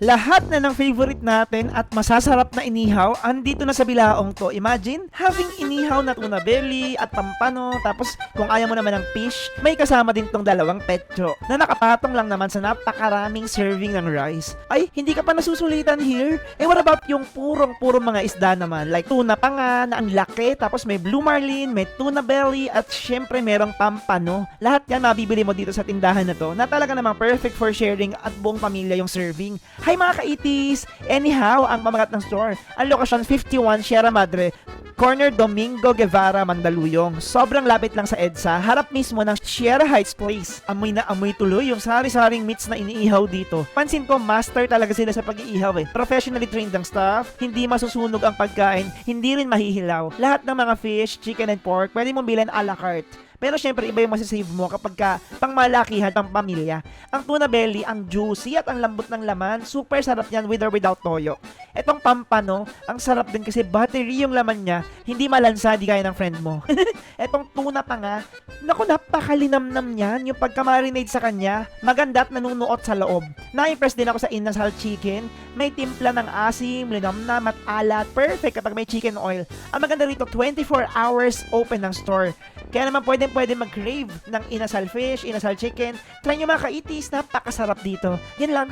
Lahat na ng favorite natin at masasarap na inihaw, andito na sa bilaong to. Imagine, having inihaw na tuna belly at pampano, tapos kung ayaw mo naman ng fish, may kasama din tong dalawang petso na nakapatong lang naman sa napakaraming serving ng rice. Ay, hindi ka pa nasusulitan here? Eh, what about yung purong mga isda naman? Like tuna pa nga, na ang laki, tapos may blue marlin, may tuna belly, at syempre merong pampano. Lahat yan mabibili mo dito sa tindahan na to, na talaga namang perfect for sharing at buong pamilya yung serving. Hi mga kaitis! Anyhow, ang pamagat ng store, ang lokasyon 51 Sierra Madre, corner Domingo Guevara, Mandaluyong. Sobrang lapit lang sa EDSA, harap mismo ng Sierra Heights Place. Amoy na amoy tuloy yung sari-saring meats na iniihaw dito. Pansin ko, master talaga sila sa pag-iihaw eh. Professionally trained ang staff, hindi masusunog ang pagkain, hindi rin mahihilaw. Lahat ng mga fish, chicken and pork, pwede mong bilhin a la carte. Pero syempre, iba yung masasave mo kapag ka pangmalakihan pang pamilya. Ang tuna belly, ang juicy at ang lambot ng laman, super sarap yan with or without toyo. Etong pampano, ang sarap din kasi buttery yung laman niya, hindi malansa, di kaya ng friend mo. Etong tuna pa nga, naku, napakalinamnam niyan, yung pagka-marinate sa kanya, maganda at nanunuot sa loob. Na-impress din ako sa inasal chicken, may timpla ng asim, linamnam at alat, perfect kapag may chicken oil. Ang maganda rito, 24 hours open ng store. Kaya naman pwede mag-crave ng inasal fish, inasal chicken. Try nyo mga kaitis, napakasarap dito. Yan lang.